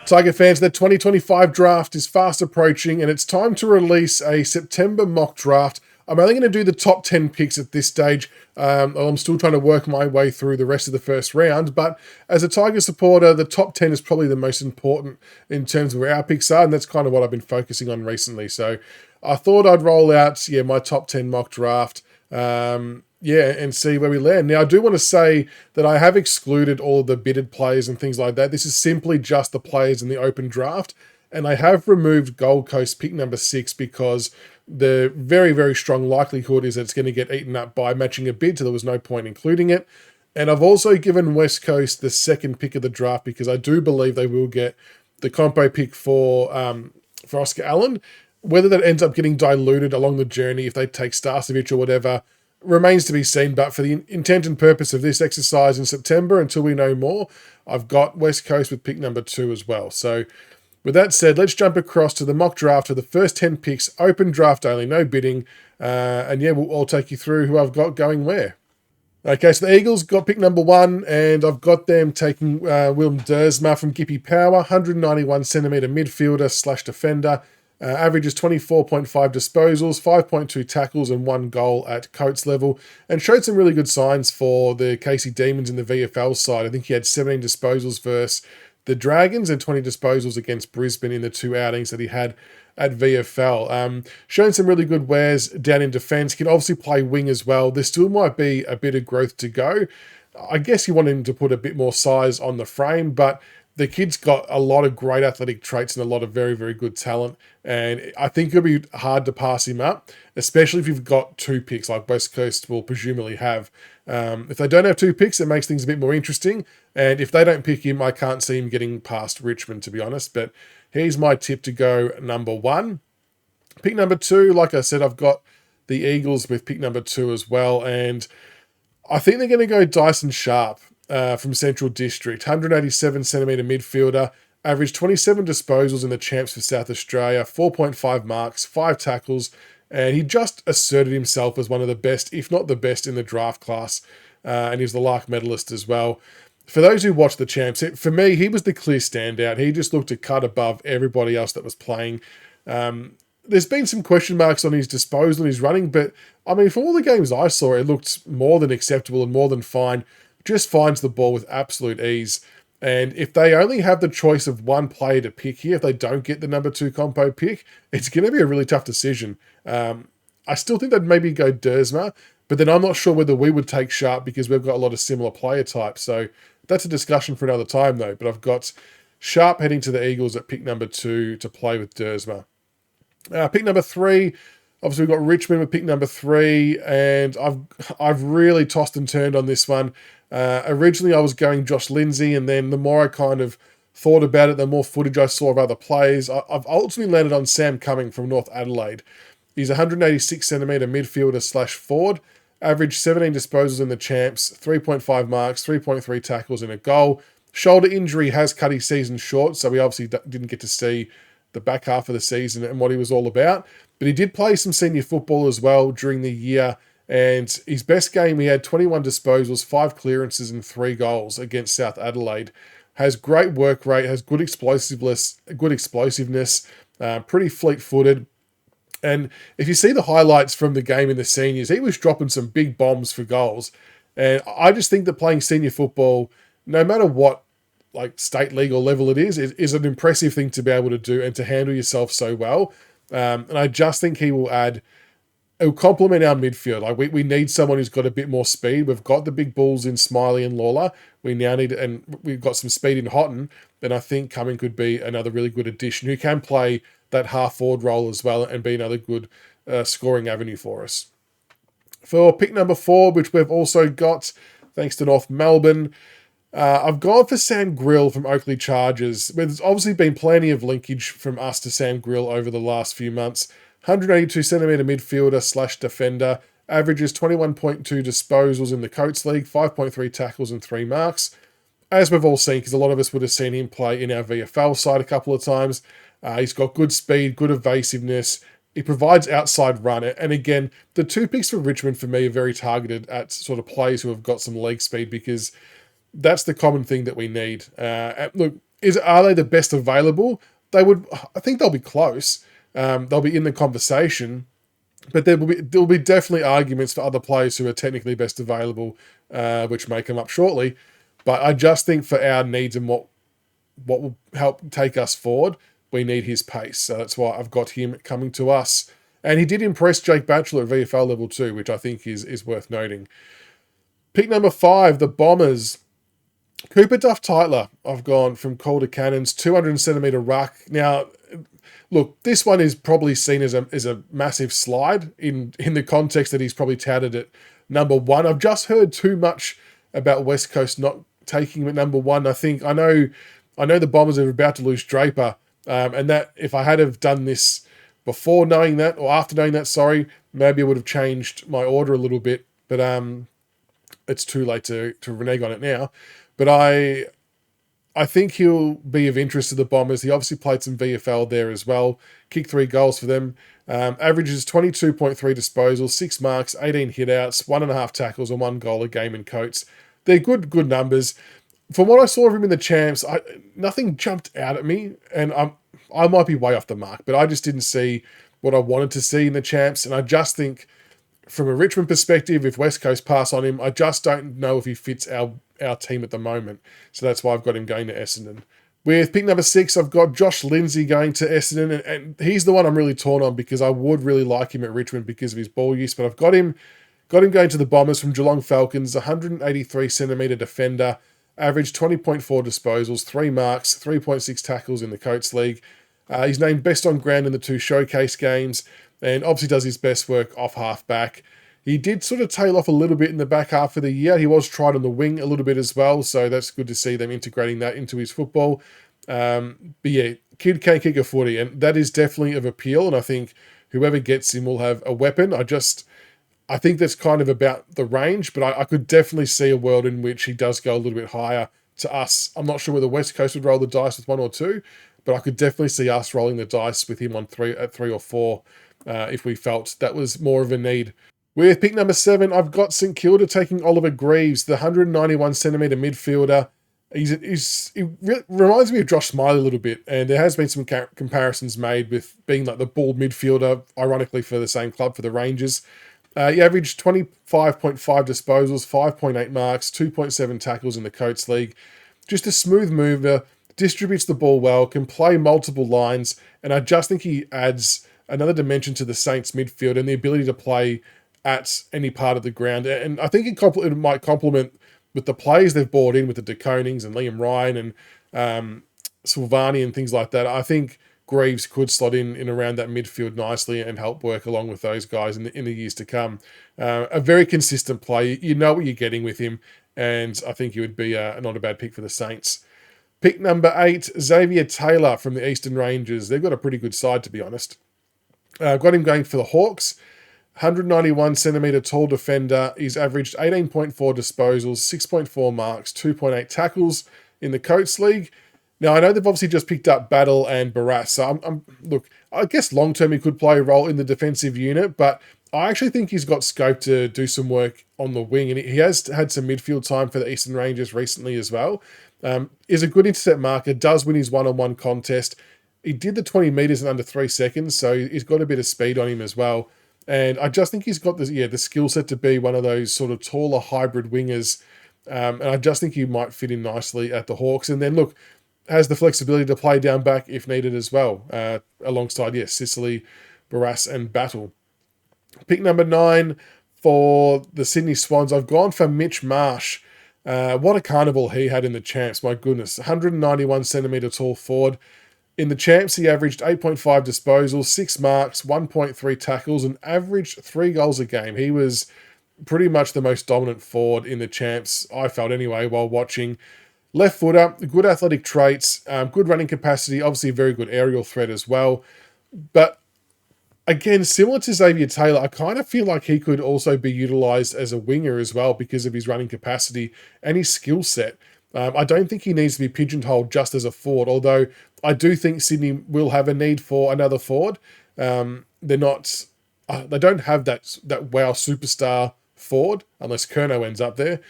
Tiger fans, the 2025 draft is fast approaching and it's time to release a September mock draft. I'm only going to do the top 10 picks at this stage. I'm still trying to work my way through the rest of the first round, but as a Tiger supporter, the top 10 is probably the most important in terms of where our picks are, and that's kind of what I've been focusing on recently. So I thought I'd roll out, my top 10 mock draft. And see where we land. Now, I do want to say that I have excluded all of the bidded players and things like that. This is simply just the players in the open draft. And I have removed Gold Coast pick number 6 because the very, very strong likelihood is that it's going to get eaten up by matching a bid, so there was no point including it. And I've also given West Coast the second pick of the draft because I do believe they will get the compo pick for Oscar Allen. Whether that ends up getting diluted along the journey if they take Starcevic or whatever remains to be seen, but for the intent and purpose of this exercise in September, until we know more, I've got West Coast with pick number 2 as well. So with that said, let's jump across to the mock draft for the first 10 picks, open draft only, no bidding. I'll take you through who I've got going where. Okay, so the Eagles got pick number 1, and I've got them taking Willem Dersma from Gippy Power, 191 centimetre midfielder / defender. Averages 24.5 disposals, 5.2 tackles and 1 goal at Coates level, and showed some really good signs for the Casey Demons in the VFL side. I think he had 17 disposals versus the Dragons and 20 disposals against Brisbane in the 2 outings that he had at VFL. Showing some really good wares down in defence. Can obviously play wing as well. There still might be a bit of growth to go. I guess you want him to put a bit more size on the frame, but the kid's got a lot of great athletic traits and a lot of very, very good talent. And I think it'll be hard to pass him up, especially if you've got 2 picks like West Coast will presumably have. If they don't have 2 picks, it makes things a bit more interesting. And if they don't pick him, I can't see him getting past Richmond, to be honest. But here's my tip to go number 1. Pick number 2, like I said, I've got the Eagles with pick number 2 as well. And I think they're going to go Dyson Sharp. From Central District, 187 centimetre midfielder, averaged 27 disposals in the champs for South Australia, 4.5 marks, 5 tackles, and he just asserted himself as one of the best, if not the best, in the draft class, and he was the Lark medalist as well. For those who watched the champs, for me, he was the clear standout. He just looked a cut above everybody else that was playing. There's been some question marks on his disposal and his running, but I mean, from all the games I saw, it looked more than acceptable and more than fine. Just finds the ball with absolute ease. And if they only have the choice of one player to pick here, if they don't get the number 2 compo pick, it's going to be a really tough decision. I still think they'd maybe go Dersma, but then I'm not sure whether we would take Sharp because we've got a lot of similar player types. So that's a discussion for another time though. But I've got Sharp heading to the Eagles at pick number 2 to play with Dersma. Pick number 3, obviously we've got Richmond with pick number 3, and I've really tossed and turned on this one. Originally I was going Josh Lindsay, and then the more I kind of thought about it, the more footage I saw of other players. I've ultimately landed on Sam Cumming from North Adelaide. He's 186 centimetre midfielder / forward, averaged 17 disposals in the champs, 3.5 marks, 3.3 tackles and a goal. Shoulder injury has cut his season short, so we obviously didn't get to see the back half of the season and what he was all about. But he did play some senior football as well during the year. And his best game, he had 21 disposals, 5 clearances and 3 goals against South Adelaide. Has great work rate, has good explosiveness, pretty fleet-footed. And if you see the highlights from the game in the seniors, he was dropping some big bombs for goals. And I just think that playing senior football, no matter what like state league or level it is an impressive thing to be able to do and to handle yourself so well. And I just think he will it'll complement our midfield. Like we need someone who's got a bit more speed. We've got the big bulls in Smiley and Lawler. We now need, and we've got some speed in Houghton. Then I think Cumming could be another really good addition who can play that half forward role as well and be another good scoring avenue for us. For pick number 4, which we've also got thanks to North Melbourne, I've gone for Sam Grill from Oakley Chargers. There's obviously been plenty of linkage from us to Sam Grill over the last few months. 182 centimetre midfielder / defender, averages 21.2 disposals in the Coates League, 5.3 tackles and 3 marks. As we've all seen, because a lot of us would have seen him play in our VFL side a couple of times. He's got good speed, good evasiveness. He provides outside run. And again, the 2 picks for Richmond for me are very targeted at sort of players who have got some leg speed because that's the common thing that we need. Look, Are they the best available? I think they'll be close. They'll be in the conversation, but there will be definitely arguments for other players who are technically best available, which may come up shortly. But I just think for our needs and what will help take us forward, we need his pace. So that's why I've got him coming to us. And he did impress Jake Batchelor at VFL level 2, which I think is worth noting. Pick number 5, the Bombers. Cooper Duff Tytler, I've gone from Calder Cannons, 200 centimetre ruck. Now, look, this one is probably seen as a massive slide in the context that he's probably touted at number 1. I've just heard too much about West Coast not taking him at number 1. I know the Bombers are about to lose Draper, and that if I had have done this before knowing that, or after knowing that, sorry, maybe I would have changed my order a little bit, but it's too late to renege on it now. But I think he'll be of interest to the Bombers. He obviously played some VFL there as well. Kicked 3 goals for them. Averages 22.3 disposals, 6 marks, 18 hitouts, 1.5 tackles, and 1 goal a game in Coates. They're good numbers. From what I saw of him in the champs, nothing jumped out at me, and I might be way off the mark, but I just didn't see what I wanted to see in the champs, and I just think from a Richmond perspective, if West Coast pass on him, I just don't know if he fits our team at the moment. So that's why I've got him going to Essendon. With pick number 6, I've got Josh Lindsay going to Essendon, and he's the one I'm really torn on because I would really like him at Richmond because of his ball use, but I've got him going to the Bombers from Geelong Falcons, 183 centimetre defender, averaged 20.4 disposals, 3 marks, 3.6 tackles in the Coates League. He's named best on ground in the 2 showcase games, and obviously does his best work off half-back. He did sort of tail off a little bit in the back half of the year. He was tried on the wing a little bit as well, so that's good to see them integrating that into his football. But yeah, kid can kick a footy, and that is definitely of appeal, and I think whoever gets him will have a weapon. I think that's kind of about the range, but I could definitely see a world in which he does go a little bit higher to us. I'm not sure whether West Coast would roll the dice with 1 or 2, but I could definitely see us rolling the dice with him on 3 or 4 if we felt that was more of a need. With pick number 7, I've got St Kilda taking Oliver Greaves, the 191 centimetre midfielder. He reminds me of Josh Smiley a little bit, and there has been some comparisons made with being like the bald midfielder, ironically for the same club, for the Rangers. He averaged 25.5 disposals, 5.8 marks, 2.7 tackles in the Coates League. Just a smooth mover, distributes the ball well, can play multiple lines, and I just think he adds another dimension to the Saints midfield and the ability to play at any part of the ground. And I think it might complement with the players they've brought in with the De Konings and Liam Ryan and Silvani and things like that. I think Greaves could slot in around that midfield nicely and help work along with those guys in the years to come. A very consistent player. You know what you're getting with him, and I think he would be not a bad pick for the Saints. Pick number 8, Xavier Taylor from the Eastern Rangers. They've got a pretty good side, to be honest. Got him going for the Hawks. 191 centimetre tall defender. He's averaged 18.4 disposals, 6.4 marks, 2.8 tackles in the Coates League. Now, I know they've obviously just picked up Battle and Barras, so look, I guess long-term he could play a role in the defensive unit, but I actually think he's got scope to do some work on the wing, and he has had some midfield time for the Eastern Rangers recently as well. Is a good intercept marker, does win his one-on-one contest. He did the 20 metres in under 3 seconds, so he's got a bit of speed on him as well. And I just think he's got the skill set to be one of those sort of taller hybrid wingers. And I just think he might fit in nicely at the Hawks. And then, look, has the flexibility to play down back if needed as well, alongside, Sicily, Barras, and Battle. Pick number 9 for the Sydney Swans. I've gone for Mitch Marsh. What a carnival he had in the champs, my goodness. 191 centimetre tall forward. In the champs, he averaged 8.5 disposals, 6 marks, 1.3 tackles, and averaged 3 goals a game. He was pretty much the most dominant forward in the champs, I felt anyway, while watching. Left footer, good athletic traits, good running capacity, obviously a very good aerial threat as well. But again, similar to Xavier Taylor, I kind of feel like he could also be utilised as a winger as well because of his running capacity and his skill set. I don't think he needs to be pigeonholed just as a forward, although I do think Sydney will have a need for another forward. They don't have that wow superstar forward unless Curnow ends up there.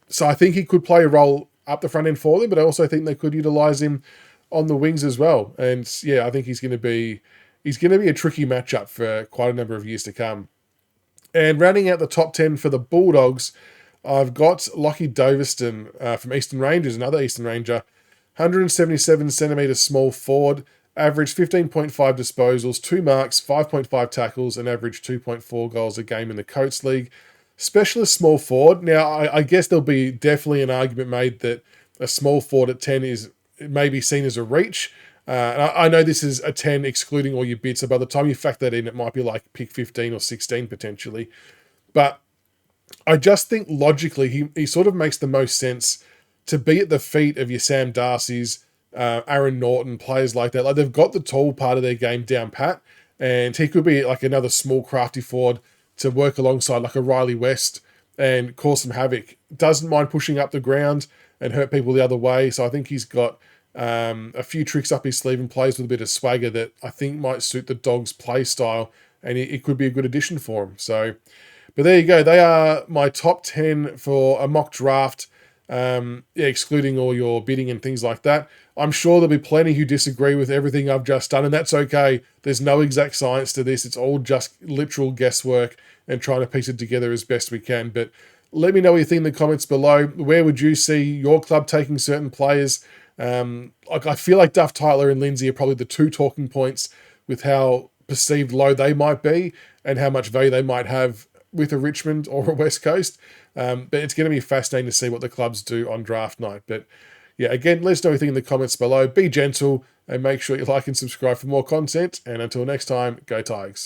So I think he could play a role up the front end for them, but I also think they could utilise him on the wings as well. And yeah, I think he's going to be a tricky matchup for quite a number of years to come. And rounding out the top 10 for the Bulldogs, I've got Loy Doveston from Eastern Rangers, another Eastern Ranger, 177 centimetres small forward, averaged 15.5 disposals, 2 marks, 5.5 tackles, and averaged 2.4 goals a game in the Coates League. Specialist small forward. Now, I guess there'll be definitely an argument made that a small forward at 10 is maybe seen as a reach. And I know this is a 10 excluding all your bits, so by the time you factor that in, it might be like pick 15 or 16 potentially. But I just think logically he sort of makes the most sense to be at the feet of your Sam Darcy's, Aaron Norton, players like that. Like, they've got the tall part of their game down pat, and he could be like another small crafty forward to work alongside like a Riley West and cause some havoc. Doesn't mind pushing up the ground and hurt people the other way. So I think he's got a few tricks up his sleeve and plays with a bit of swagger that I think might suit the Dogs' play style, and it could be a good addition for him. So, but there you go. They are my top 10 for a mock draft, excluding all your bidding and things like that. I'm sure there'll be plenty who disagree with everything I've just done, and that's okay. There's no exact science to this. It's all just literal guesswork and trying to piece it together as best we can. But let me know what you think in the comments below. Where would you see your club taking certain players? I feel like Duff, Tyler, and Lindsay are probably the two talking points with how perceived low they might be and how much value they might have with a Richmond or a West Coast. But it's going to be fascinating to see what the clubs do on draft night. But yeah, again, let us know what you think in the comments below. Be gentle and make sure you like and subscribe for more content. And until next time, go Tigers.